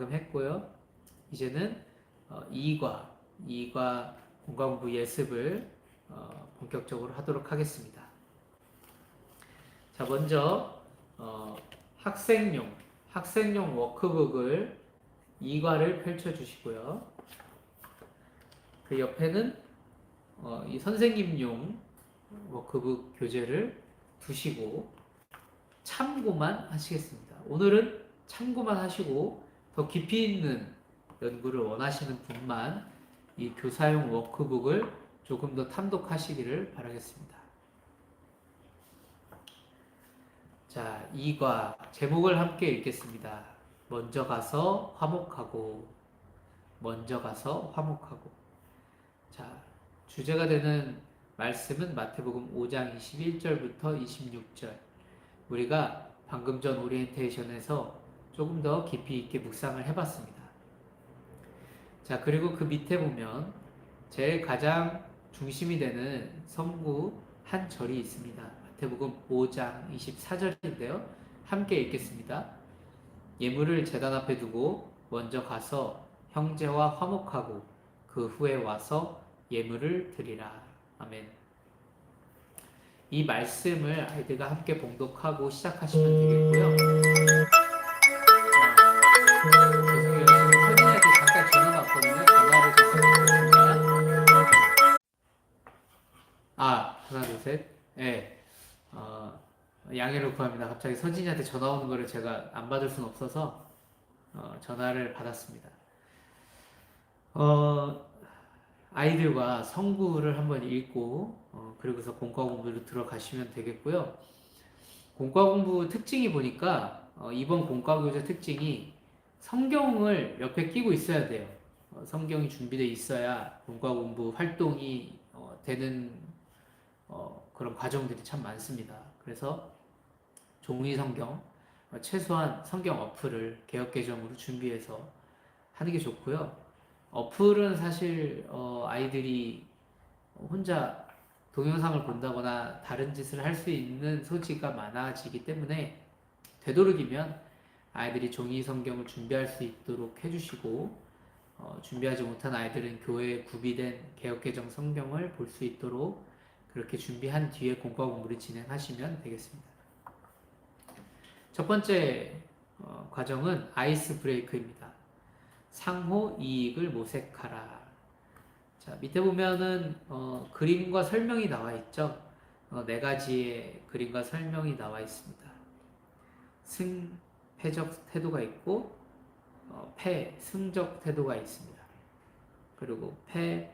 했고요. 이제는 2과 공과공부 예습을 본격적으로 하도록 하겠습니다. 자, 먼저 학생용 워크북을 2과를 펼쳐주시고요. 그 옆에는 이 선생님용 워크북 교재를 두시고 참고만 하시겠습니다. 오늘은 참고만 하시고 더 깊이 있는 연구를 원하시는 분만 이 교사용 워크북을 조금 더 탐독하시기를 바라겠습니다. 자, 2과 제목을 함께 읽겠습니다. 먼저 가서 화목하고. 자, 주제가 되는 말씀은 마태복음 5장 21절부터 26절. 우리가 방금 전 오리엔테이션에서 조금 더 깊이 있게 묵상을 해봤습니다. 자, 그리고 그 밑에 보면 제일 가장 중심이 되는 성구 한 절이 있습니다. 마태복음 5장 24절인데요. 함께 읽겠습니다. 예물을 제단 앞에 두고 먼저 가서 형제와 화목하고 그 후에 와서 예물을 드리라. 아멘. 이 말씀을 아이들과 함께 봉독하고 시작하시면 되겠고요. 죄송해요. 지금 선생님한테 잠깐 전화가 왔거든요. 전화를 잠깐 받겠습니다. 하나, 둘, 셋. 네. 양해를 구합니다. 갑자기 선진이한테 전화 오는 거를 제가 안 받을 수는 없어서 전화를 받았습니다. 아이들과 성구를 한번 읽고 그리고서 공과 공부로 들어가시면 되겠고요. 공과 공부 특징이 보니까 이번 공과 교재 특징이 성경을 옆에 끼고 있어야 돼요. 성경이 준비되어 있어야 공과 공부 활동이 되는 그런 과정들이 참 많습니다. 그래서 종이 성경, 최소한 성경 어플을 개역개정으로 준비해서 하는 게 좋고요. 어플은 사실 아이들이 혼자 동영상을 본다거나 다른 짓을 할 수 있는 소지가 많아지기 때문에 되도록이면 아이들이 종이 성경을 준비할 수 있도록 해주시고 준비하지 못한 아이들은 교회에 구비된 개역개정 성경을 볼 수 있도록 그렇게 준비한 뒤에 공과 공부를 진행하시면 되겠습니다. 첫 번째 과정은 아이스 브레이크입니다. 상호 이익을 모색하라. 자, 밑에 보면은 그림과 설명이 나와 있죠. 네 가지의 그림과 설명이 나와 있습니다. 승패적 태도가 있고 패승적 태도가 있습니다. 그리고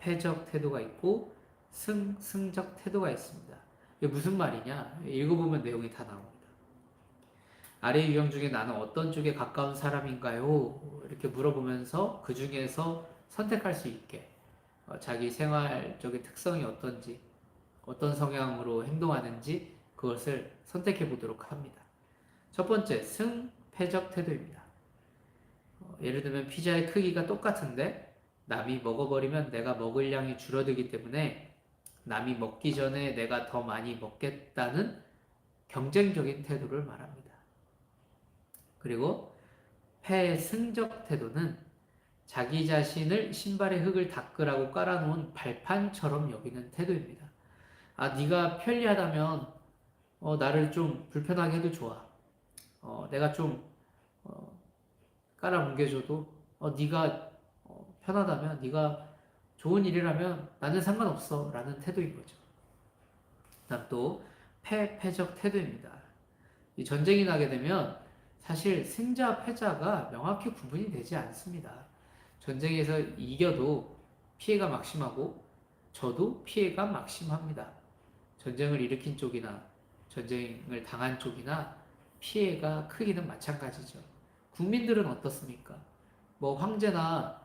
패적 태도가 있고 승적 태도가 있습니다. 이게 무슨 말이냐? 읽어보면 내용이 다 나옵니다. 아래 유형 중에 나는 어떤 쪽에 가까운 사람인가요? 이렇게 물어보면서 그 중에서 선택할 수 있게 자기 생활적인 특성이 어떤지, 어떤 성향으로 행동하는지 그것을 선택해 보도록 합니다. 첫 번째, 승패적 태도입니다. 예를 들면 피자의 크기가 똑같은데 남이 먹어버리면 내가 먹을 양이 줄어들기 때문에 남이 먹기 전에 내가 더 많이 먹겠다는 경쟁적인 태도를 말합니다. 그리고 패승적 태도는 자기 자신을 신발에 흙을 닦으라고 깔아놓은 발판처럼 여기는 태도입니다. 네가 편리하다면 나를 좀 불편하게 해도 좋아. 내가 좀 깔아뭉개줘도 네가 편하다면, 네가 좋은 일이라면 나는 상관없어 라는 태도인 거죠. 다음 또 패적 태도입니다. 이 전쟁이 나게 되면 사실 승자 패자가 명확히 구분이 되지 않습니다. 전쟁에서 이겨도 피해가 막심하고 저도 피해가 막심합니다. 전쟁을 일으킨 쪽이나 전쟁을 당한 쪽이나 피해가 크기는 마찬가지죠. 국민들은 어떻습니까? 뭐 황제나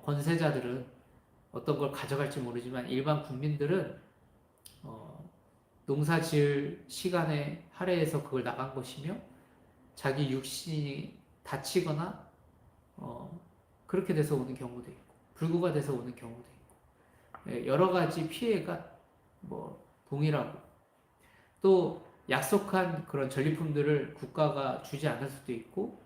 권세자들은 어떤 걸 가져갈지 모르지만 일반 국민들은 농사 지을 시간에 할애해서 그걸 나간 것이며 자기 육신이 다치거나 그렇게 돼서 오는 경우도 있고 불구가 돼서 오는 경우도 있고 여러 가지 피해가 동일하고 또 약속한 그런 전리품들을 국가가 주지 않을 수도 있고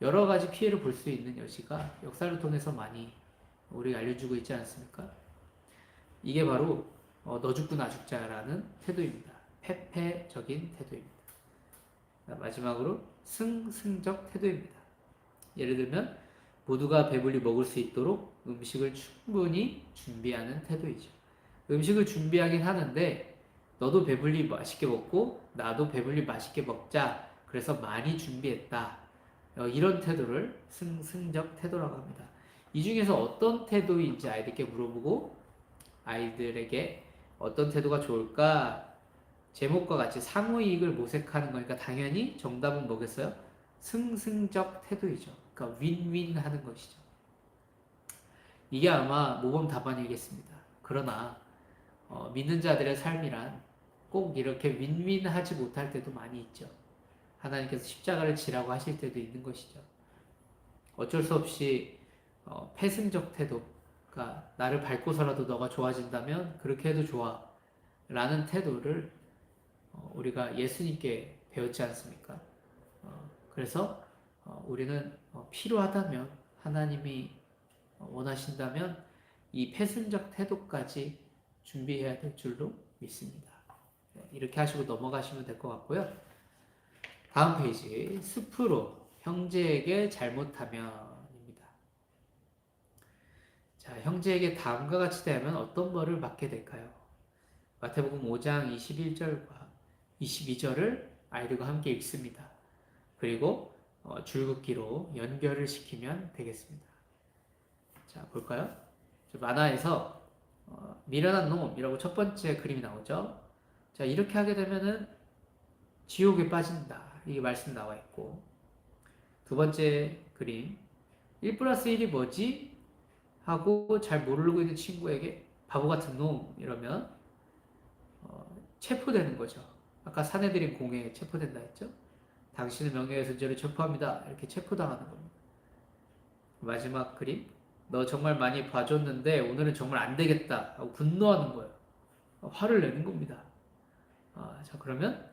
여러 가지 피해를 볼 수 있는 여지가 역사를 통해서 많이 우리가 알려주고 있지 않습니까? 이게 바로 너 죽고 나 죽자라는 태도입니다. 패패적인 태도입니다. 마지막으로 승승적 태도입니다. 예를 들면 모두가 배불리 먹을 수 있도록 음식을 충분히 준비하는 태도이죠. 음식을 준비하긴 하는데 너도 배불리 맛있게 먹고 나도 배불리 맛있게 먹자. 그래서 많이 준비했다. 이런 태도를 승승적 태도라고 합니다. 이 중에서 어떤 태도인지 아이들께 물어보고 아이들에게 어떤 태도가 좋을까? 제목과 같이 상호이익을 모색하는 거니까 당연히 정답은 뭐겠어요? 승승적 태도이죠. 그러니까 윈윈 하는 것이죠. 이게 아마 모범 답안이겠습니다. 그러나 믿는 자들의 삶이란 꼭 이렇게 윈윈 하지 못할 때도 많이 있죠. 하나님께서 십자가를 지라고 하실 때도 있는 것이죠. 어쩔 수 없이 패승적 태도, 그러니까 나를 밟고서라도 너가 좋아진다면 그렇게 해도 좋아 라는 태도를 우리가 예수님께 배웠지 않습니까? 그래서 우리는 필요하다면 하나님이 원하신다면 이 패승적 태도까지 준비해야 될 줄로 믿습니다. 이렇게 하시고 넘어가시면 될 것 같고요. 다음 페이지 스프로 형제에게 잘못하면입니다. 자, 형제에게 다음과 같이 대하면 어떤 벌을 받게 될까요? 마태복음 5장 21절과 22절을 아이들과 함께 읽습니다. 그리고 줄긋기로 연결을 시키면 되겠습니다. 자, 볼까요? 만화에서 미련한 놈이라고 첫 번째 그림이 나오죠. 자, 이렇게 하게 되면은 지옥에 빠진다. 이게 말씀 나와 있고, 두 번째 그림 1 플러스 1이 뭐지? 하고 잘 모르고 있는 친구에게 바보 같은 놈 이러면 체포되는 거죠. 아까 사내들인 공에 체포된다 했죠. 당신은 명예훼손죄로 체포합니다. 이렇게 체포당하는 겁니다. 마지막 그림 너 정말 많이 봐줬는데 오늘은 정말 안 되겠다 하고 분노하는 거예요. 화를 내는 겁니다. 자, 그러면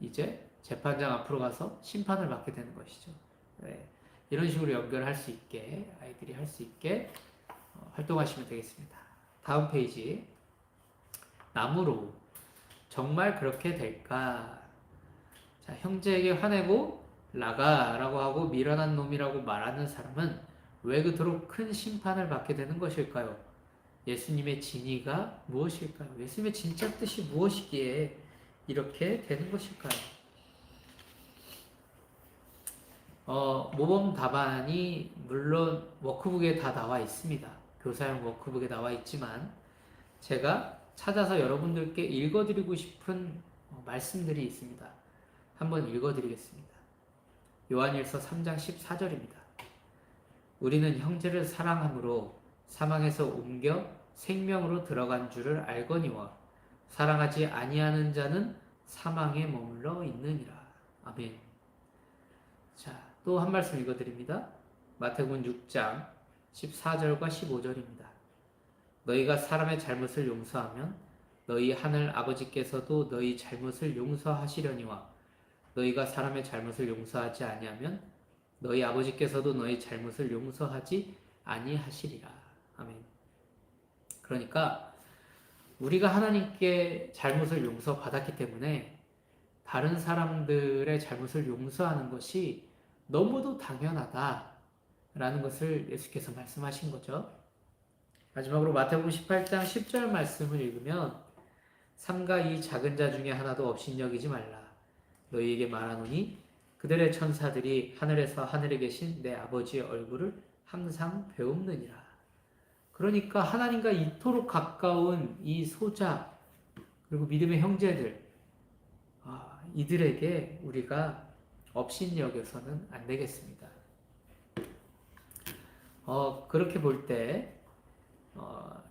이제 재판장 앞으로 가서 심판을 받게 되는 것이죠. 네, 이런 식으로 연결할 수 있게 아이들이 할 수 있게 활동하시면 되겠습니다. 다음 페이지 나무로 정말 그렇게 될까? 자, 형제에게 화내고 나가라고 하고 미련한 놈이라고 말하는 사람은 왜 그토록 큰 심판을 받게 되는 것일까요? 예수님의 진의가 무엇일까요? 예수님의 진짜 뜻이 무엇이기에 이렇게 되는 것일까요? 모범 답안이 물론 워크북에 다 나와 있습니다. 교사용 워크북에 나와 있지만 제가 찾아서 여러분들께 읽어드리고 싶은 말씀들이 있습니다. 한번 읽어드리겠습니다. 요한일서 3장 14절입니다. 우리는 형제를 사랑함으로 사망에서 옮겨 생명으로 들어간 줄을 알거니와 사랑하지 아니하는 자는 사망에 머물러 있느니라. 아멘. 자, 또 한 말씀 읽어드립니다. 마태복음 6장 14절과 15절입니다. 너희가 사람의 잘못을 용서하면 너희 하늘 아버지께서도 너희 잘못을 용서하시려니와 너희가 사람의 잘못을 용서하지 아니하면 너희 아버지께서도 너희 잘못을 용서하지 아니하시리라. 아멘. 그러니까 우리가 하나님께 잘못을 용서받았기 때문에 다른 사람들의 잘못을 용서하는 것이 너무도 당연하다라는 것을 예수께서 말씀하신 거죠. 마지막으로 마태복음 18장 10절 말씀을 읽으면 삼가 이 작은 자 중에 하나도 업신여기지 말라. 너희에게 말하노니 그들의 천사들이 하늘에서 하늘에 계신 내 아버지의 얼굴을 항상 배움느니라. 그러니까 하나님과 이토록 가까운 이 소자 그리고 믿음의 형제들 이들에게 우리가 업신여겨서는 안 되겠습니다. 그렇게 볼 때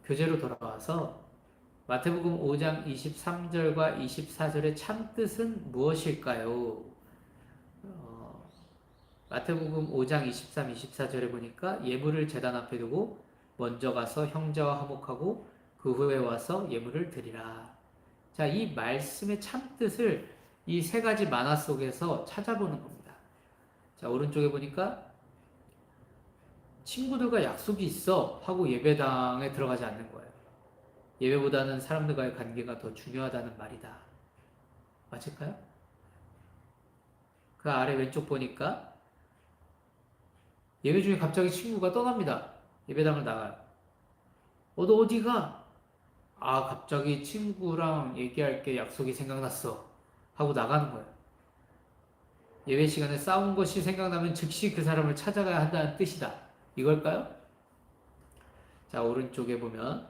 교재로 돌아와서 마태복음 5장 23절과 24절의 참뜻은 무엇일까요? 마태복음 5장 23, 24절에 보니까 예물을 제단 앞에 두고 먼저 가서 형제와 화목하고 그 후에 와서 예물을 드리라. 자, 이 말씀의 참뜻을 이 세 가지 만화 속에서 찾아보는 겁니다. 자, 오른쪽에 보니까 친구들과 약속이 있어 하고 예배당에 들어가지 않는 거예요. 예배보다는 사람들과의 관계가 더 중요하다는 말이다. 맞을까요? 그 아래 왼쪽 보니까 예배 중에 갑자기 친구가 떠납니다. 예배당을 나가요. 너 어디가? 갑자기 친구랑 얘기할 게 약속이 생각났어. 하고 나가는 거예요. 예배 시간에 싸운 것이 생각나면 즉시 그 사람을 찾아가야 한다는 뜻이다. 이걸까요? 자, 오른쪽에 보면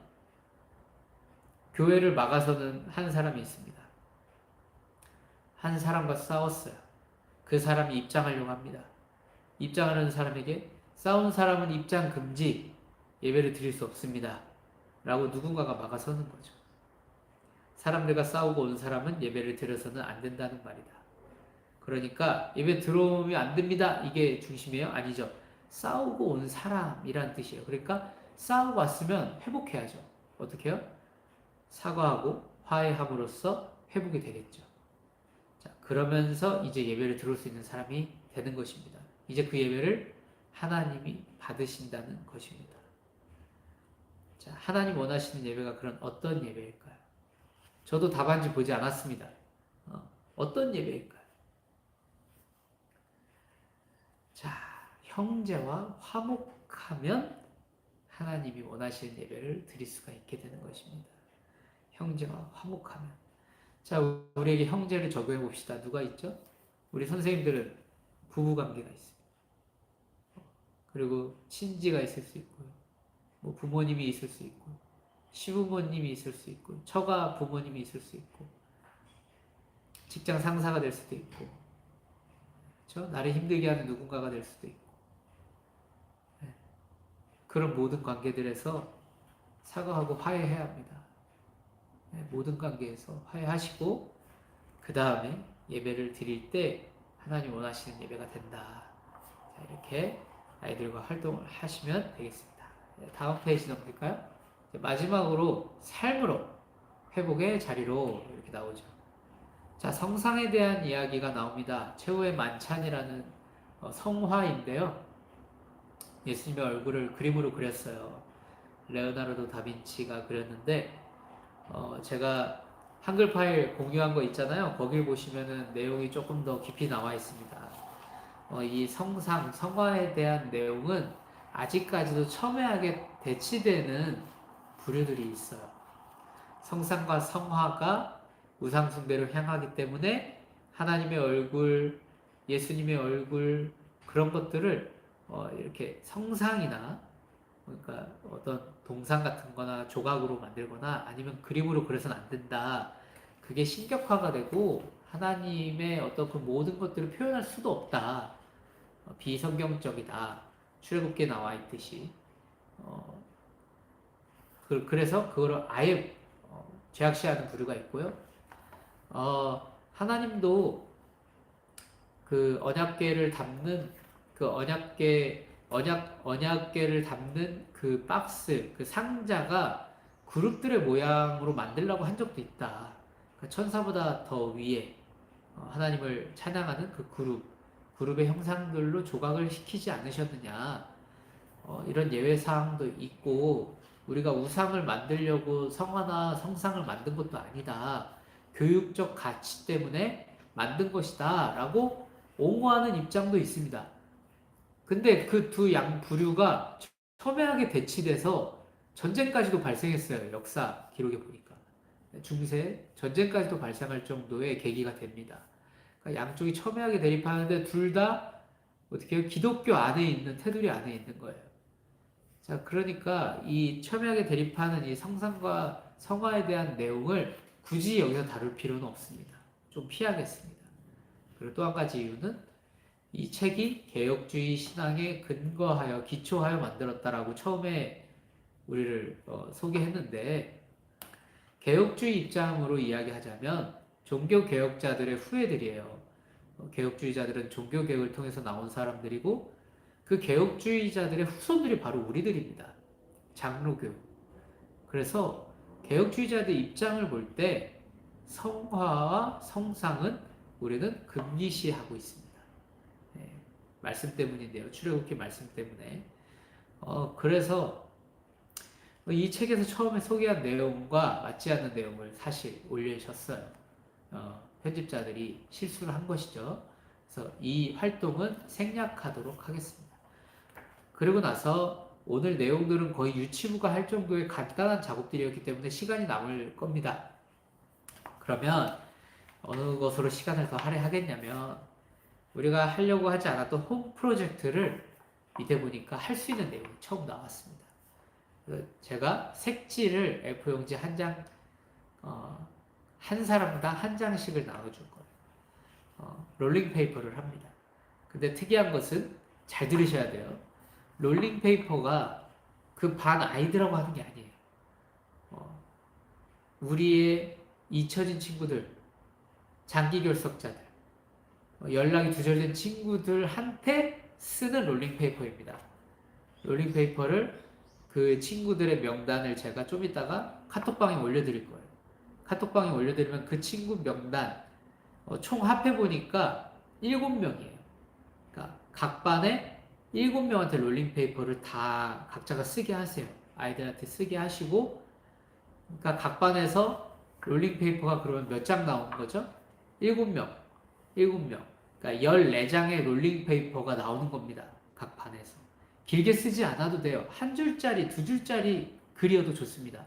교회를 막아서는 한 사람이 있습니다. 한 사람과 싸웠어요. 그 사람이 입장하려고 합니다. 입장하는 사람에게 싸운 사람은 입장 금지, 예배를 드릴 수 없습니다. 라고 누군가가 막아서는 거죠. 사람들과 싸우고 온 사람은 예배를 드려서는 안 된다는 말이다. 그러니까 예배 들어오면 안 됩니다. 이게 중심이에요? 아니죠. 싸우고 온 사람이란 뜻이에요. 그러니까 싸우고 왔으면 회복해야죠. 어떻게 해요? 사과하고 화해함으로써 회복이 되겠죠. 자, 그러면서 이제 예배를 들어올 수 있는 사람이 되는 것입니다. 이제 그 예배를 하나님이 받으신다는 것입니다. 자, 하나님 원하시는 예배가 그런 어떤 예배일까요? 저도 답안지 보지 않았습니다. 어떤 예배일까요? 자, 형제와 화목하면 하나님이 원하시는 예배를 드릴 수가 있게 되는 것입니다. 형제와 화목하면. 자, 우리에게 형제를 적용해 봅시다. 누가 있죠? 우리 선생님들은 부부관계가 있습니다. 그리고 친지가 있을 수 있고요. 뭐 부모님이 있을 수 있고, 시부모님이 있을 수 있고, 처가 부모님이 있을 수 있고, 직장 상사가 될 수도 있고, 그렇죠? 나를 힘들게 하는 누군가가 될 수도 있고, 네. 그런 모든 관계들에서 사과하고 화해해야 합니다. 네, 모든 관계에서 화해하시고 그 다음에 예배를 드릴 때 하나님 원하시는 예배가 된다. 자, 이렇게 아이들과 활동을 하시면 되겠습니다. 네, 다음 페이지 넘길까요? 마지막으로 삶으로 회복의 자리로 이렇게 나오죠. 자, 성상에 대한 이야기가 나옵니다. 최후의 만찬이라는 성화인데요. 예수님의 얼굴을 그림으로 그렸어요. 레오나르도 다빈치가 그렸는데 제가 한글 파일 공유한 거 있잖아요. 거길 보시면은 내용이 조금 더 깊이 나와 있습니다. 이 성상, 성화에 대한 내용은 아직까지도 첨예하게 대치되는 부류들이 있어요. 성상과 성화가 우상숭배를 향하기 때문에 하나님의 얼굴, 예수님의 얼굴 그런 것들을 이렇게 성상이나 그러니까 어떤 동상 같은 거나 조각으로 만들거나 아니면 그림으로 그려서는 안 된다. 그게 신격화가 되고 하나님의 어떤 그 모든 것들을 표현할 수도 없다. 비성경적이다. 출애굽기에 나와 있듯이. 그래서 그걸 아예 죄악시하는 부류가 있고요. 하나님도 그 언약궤를 담는 그 언약궤를 담는 그 박스, 그 상자가 그룹들의 모양으로 만들려고 한 적도 있다. 그러니까 천사보다 더 위에 하나님을 찬양하는 그 그룹의 형상들로 조각을 시키지 않으셨느냐. 이런 예외사항도 있고 우리가 우상을 만들려고 성화나 성상을 만든 것도 아니다. 교육적 가치 때문에 만든 것이다. 라고 옹호하는 입장도 있습니다. 근데 그 두 양 부류가 첨예하게 대치돼서 전쟁까지도 발생했어요. 역사 기록에 보니까. 중세 전쟁까지도 발생할 정도의 계기가 됩니다. 그러니까 양쪽이 첨예하게 대립하는데 둘 다 어떻게 해요? 기독교 안에 있는 테두리 안에 있는 거예요. 자, 그러니까 이 첨예하게 대립하는 이 성상과 성화에 대한 내용을 굳이 여기서 다룰 필요는 없습니다. 좀 피하겠습니다. 그리고 또 한 가지 이유는 이 책이 개혁주의 신앙에 근거하여 기초하여 만들었다라고 처음에 우리를 소개했는데 개혁주의 입장으로 이야기하자면 종교개혁자들의 후예들이에요. 개혁주의자들은 종교개혁을 통해서 나온 사람들이고 그 개혁주의자들의 후손들이 바로 우리들입니다. 장로교. 그래서 개혁주의자들 입장을 볼 때 성화와 성상은 우리는 금기시하고 있습니다. 네, 말씀 때문인데요. 출애굽기 말씀 때문에 그래서 이 책에서 처음에 소개한 내용과 맞지 않는 내용을 사실 올리셨어요. 편집자들이 실수를 한 것이죠. 그래서 이 활동은 생략하도록 하겠습니다. 그리고 나서 오늘 내용들은 거의 유치부가 할 정도의 간단한 작업들이었기 때문에 시간이 남을 겁니다. 그러면 어느 것으로 시간을 더 할애하겠냐면 우리가 하려고 하지 않았던 홈 프로젝트를 밑에 보니까 할 수 있는 내용이 처음 나왔습니다. 제가 색지를 A4용지 한 장, 한 사람당 한 장씩을 나눠줄 거예요. 롤링페이퍼를 합니다. 근데 특이한 것은 잘 들으셔야 돼요. 롤링페이퍼가 그 반 아이들하고 하는 게 아니에요. 우리의 잊혀진 친구들, 장기 결석자들, 연락이 두절된 친구들한테 쓰는 롤링페이퍼입니다. 롤링페이퍼를 그 친구들의 명단을 제가 좀 이따가 카톡방에 올려드릴 거예요. 카톡방에 올려드리면 그 친구 명단 총 합해보니까 7명이에요. 그러니까 각 반에 7명한테 롤링페이퍼를 다 각자가 쓰게 하세요. 아이들한테 쓰게 하시고 그러니까 각 반에서 롤링페이퍼가 그러면 몇 장 나오는 거죠? 7명. 7명. 그러니까 14장의 롤링페이퍼가 나오는 겁니다. 각 반에서. 길게 쓰지 않아도 돼요. 한 줄짜리, 두 줄짜리 글이어도 좋습니다.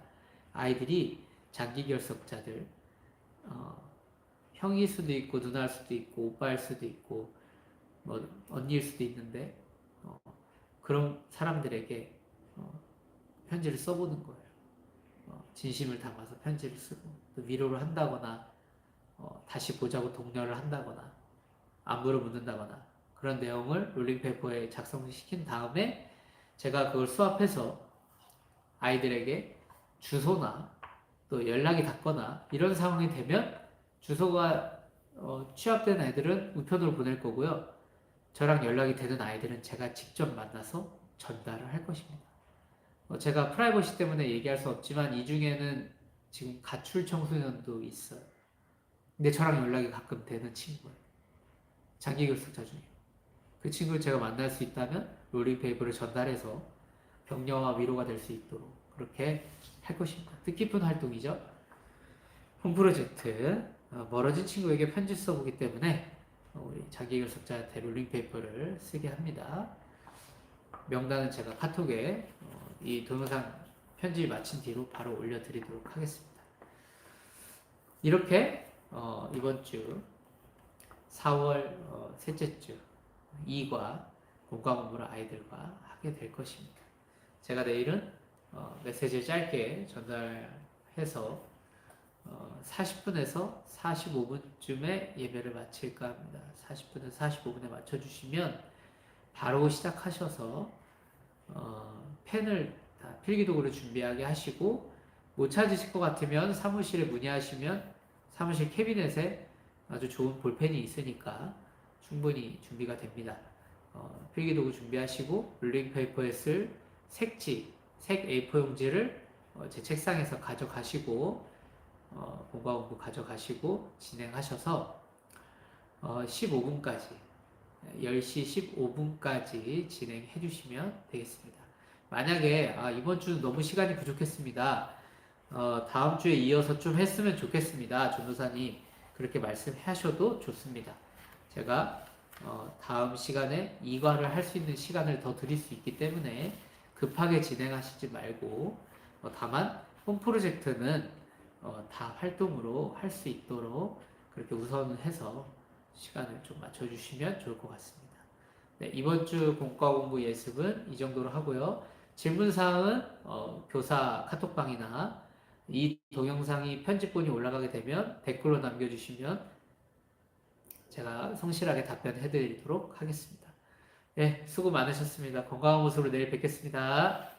아이들이 장기 결석자들, 형일 수도 있고, 누나일 수도 있고, 오빠일 수도 있고, 뭐, 언니일 수도 있는데, 그런 사람들에게 편지를 써보는 거예요. 진심을 담아서 편지를 쓰고, 또 위로를 한다거나, 다시 보자고 독려를 한다거나, 안부를 묻는다거나, 그런 내용을 롤링페이퍼에 작성시킨 다음에 제가 그걸 수합해서 아이들에게 주소나 또 연락이 닿거나 이런 상황이 되면 주소가 취합된 애들은 우편으로 보낼 거고요. 저랑 연락이 되는 아이들은 제가 직접 만나서 전달을 할 것입니다. 제가 프라이버시 때문에 얘기할 수 없지만 이 중에는 지금 가출 청소년도 있어요. 근데 저랑 연락이 가끔 되는 친구예요. 장기 결석자 중에. 그 친구를 제가 만날 수 있다면 롤링페이퍼를 전달해서 격려와 위로가 될 수 있도록 그렇게 할 것입니다. 뜻깊은 활동이죠. 홈 프로젝트. 멀어진 친구에게 편지 써보기 때문에 우리 장기 결석자한테 롤링페이퍼를 쓰게 합니다. 명단은 제가 카톡에 이 동영상 편집 마친 뒤로 바로 올려드리도록 하겠습니다. 이렇게 이번 주 4월 셋째 주 2과 공과 공부를 아이들과 하게 될 것입니다. 제가 내일은 메시지를 짧게 전달해서 40분에서 45분쯤에 예배를 마칠까 합니다. 40분에서 45분에 맞춰주시면 바로 시작하셔서 펜을 다 필기도구를 준비하게 하시고 못 찾으실 것 같으면 사무실에 문의하시면 사무실 캐비넷에 아주 좋은 볼펜이 있으니까 충분히 준비가 됩니다. 필기도구 준비하시고 롤링페이퍼에 쓸 색지, 색 A4 용지를 제 책상에서 가져가시고 공과 공부 가져가시고 진행하셔서 15분까지 10시 15분까지 진행해 주시면 되겠습니다. 만약에 이번 주는 너무 시간이 부족했습니다. 다음 주에 이어서 좀 했으면 좋겠습니다. 전도사님 그렇게 말씀하셔도 좋습니다. 제가 다음 시간에 이과를 할 수 있는 시간을 더 드릴 수 있기 때문에 급하게 진행하시지 말고 다만 홈 프로젝트는 다 활동으로 할 수 있도록 그렇게 우선을 해서 시간을 좀 맞춰주시면 좋을 것 같습니다. 네, 이번 주 공과 공부 예습은 이 정도로 하고요. 질문사항은 교사 카톡방이나 이 동영상이 편집본이 올라가게 되면 댓글로 남겨주시면 제가 성실하게 답변해 드리도록 하겠습니다. 네, 수고 많으셨습니다. 건강한 모습으로 내일 뵙겠습니다.